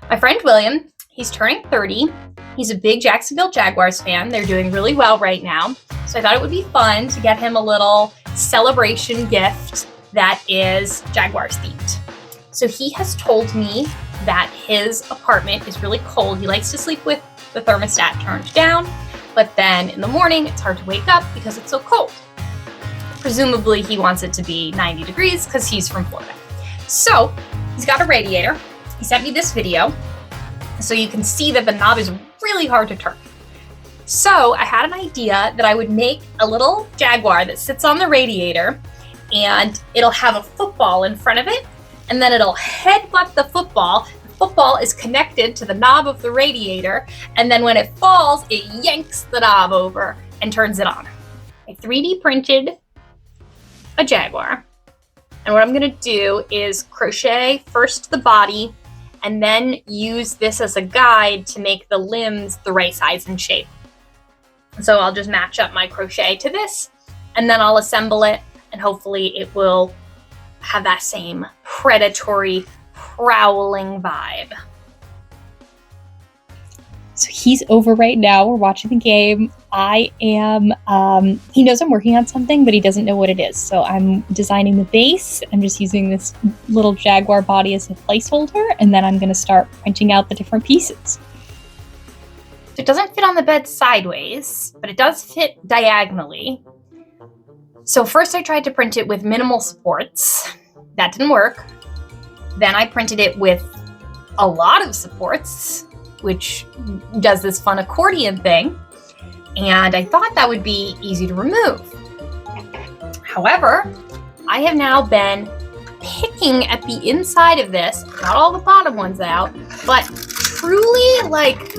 My friend William, he's turning 30. He's a big Jacksonville Jaguars fan. They're doing really well right now. So I thought it would be fun to get him a little celebration gift that is Jaguars themed. So he has told me that his apartment is really cold. He likes to sleep with the thermostat turned down, but then in the morning it's hard to wake up because it's so cold. Presumably he wants it to be 90 degrees because he's from Florida. So he's got a radiator. He sent me this video so you can see that the knob is really hard to turn. So I had an idea that I would make a little Jaguar that sits on the radiator, and it'll have a football in front of it, and then it'll headbutt the football. The football is connected to the knob of the radiator, and then when it falls, it yanks the knob over and turns it on. I 3D printed a Jaguar, and what I'm gonna do is crochet first the body, and then use this as a guide to make the limbs the right size and shape. So I'll just match up my crochet to this, and then I'll assemble it, and hopefully it will have that same predatory, prowling vibe. So he's over right now. We're watching the game. I am, he knows I'm working on something, but he doesn't know what it is. So I'm designing the base. I'm just using this little Jaguar body as a placeholder, and then I'm going to start printing out the different pieces. It doesn't fit on the bed sideways, but it does fit diagonally. So first I tried to print it with minimal supports. That didn't work. Then I printed it with a lot of supports, which does this fun accordion thing. And I thought that would be easy to remove. However, I have now been picking at the inside of this, not all the bottom ones out, but truly like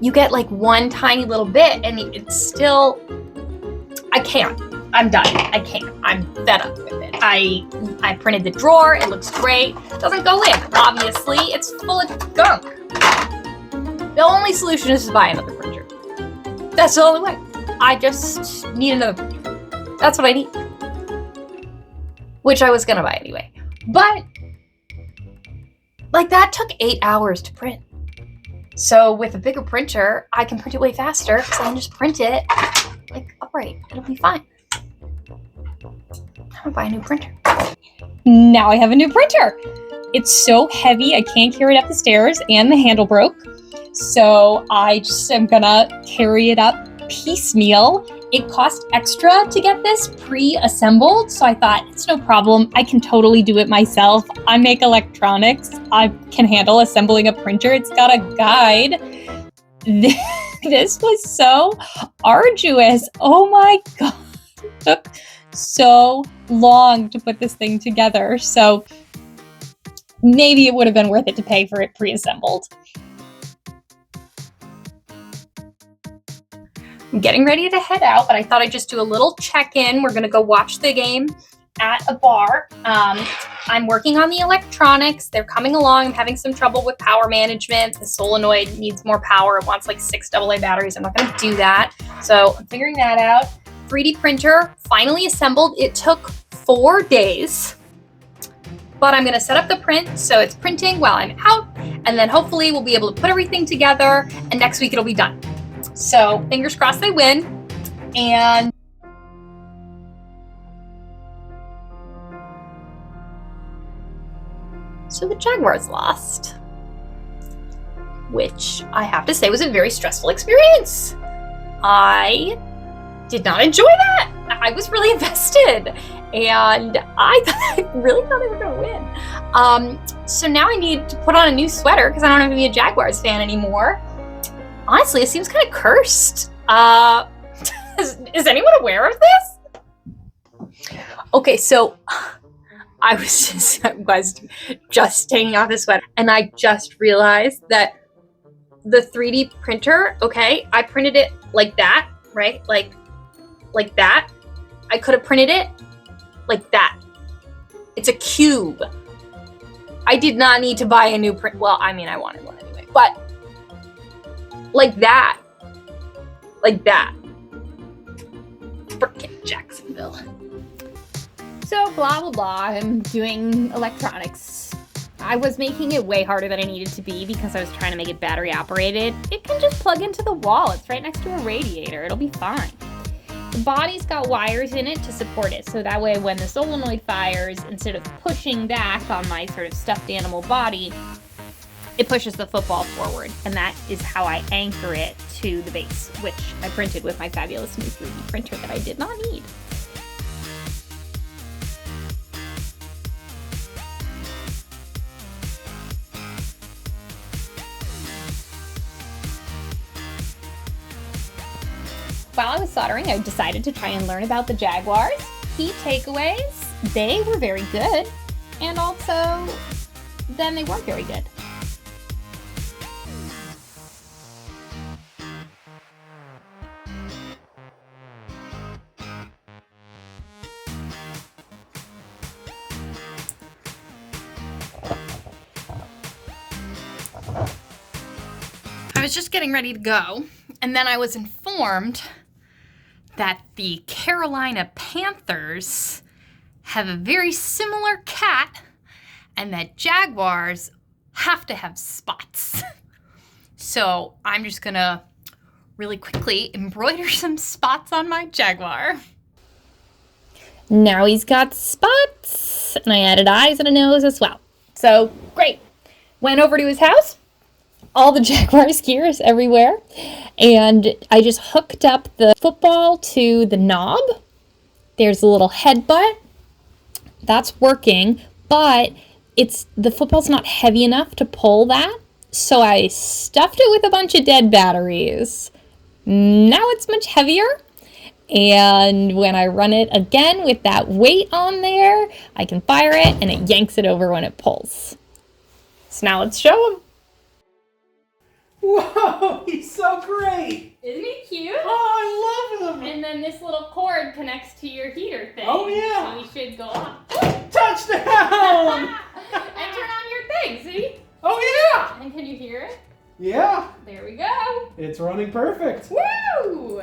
you get like one tiny little bit and it's still, I can't. I'm done. I can't. I'm fed up with it. I printed the drawer. It looks great. It doesn't go in. Obviously, it's full of gunk. The only solution is to buy another printer. That's the only way. I just need another printer. That's what I need. Which I was gonna buy anyway. But like that took 8 hours to print. So with a bigger printer, I can print it way faster because I can just print it like upright. It'll be fine. I'm gonna buy a new printer. Now I have a new printer. It's so heavy, I can't carry it up the stairs, and the handle broke. So I just am gonna carry it up piecemeal. It cost extra to get this pre-assembled, so I thought it's no problem. I can totally do it myself. I make electronics. I can handle assembling a printer. It's got a guide. This was so arduous. Oh my God. It took so long to put this thing together. So maybe it would have been worth it to pay for it pre-assembled. I'm getting ready to head out, but I thought I'd just do a little check-in. We're gonna go watch the game at a bar. I'm working on the electronics. They're coming along. I'm having some trouble with power management. The solenoid needs more power. It wants like 6 AA batteries. I'm not gonna do that. So I'm figuring that out. 3D printer finally assembled. It took 4 days, but I'm gonna set up the print so it's printing while I'm out, and then hopefully we'll be able to put everything together, and next week it'll be done. So fingers crossed they win. And so the Jaguars lost, which I have to say was a very stressful experience. I did not enjoy that. I was really invested, and I really thought they were going to win. So now I need to put on a new sweater because I don't have to be a Jaguars fan anymore. Honestly, it seems kind of cursed. Is anyone aware of this? Okay, so I was just taking off the sweater, and I just realized that the 3D printer, okay, I printed it like that, right? Like that. I could have printed it like that. It's a cube. I did not need to buy a new print. Well, I mean, I wanted one anyway, but like that. Like that. Frickin' Jacksonville. So blah, blah, blah. I'm doing electronics. I was making it way harder than I needed to be because I was trying to make it battery operated. It can just plug into the wall. It's right next to a radiator. It'll be fine. The body's got wires in it to support it, so that way when the solenoid fires, instead of pushing back on my sort of stuffed animal body, it pushes the football forward, and that is how I anchor it to the base, which I printed with my fabulous new 3D printer that I did not need. While I was soldering, I decided to try and learn about the Jaguars. Key takeaways, they were very good, and also, then they weren't very good. I was just getting ready to go, and then I was informed that the Carolina Panthers have a very similar cat, and that Jaguars have to have spots. So I'm just gonna really quickly embroider some spots on my Jaguar. Now he's got spots, and I added eyes and a nose as well. So, great. Went over to his house. All the Jaguar's gear is everywhere. And I just hooked up the football to the knob. There's a little headbutt. That's working, but the football's not heavy enough to pull that. So I stuffed it with a bunch of dead batteries. Now it's much heavier. And when I run it again with that weight on there, I can fire it and it yanks it over when it pulls. So now let's show him. Whoa, he's so great! Isn't he cute? Oh, I love him! And then this little cord connects to your heater thing. Oh, yeah. So he should go on. Touchdown! And turn on your thing, see? Oh, yeah! And can you hear it? Yeah, There we go. it's running perfect. Woo!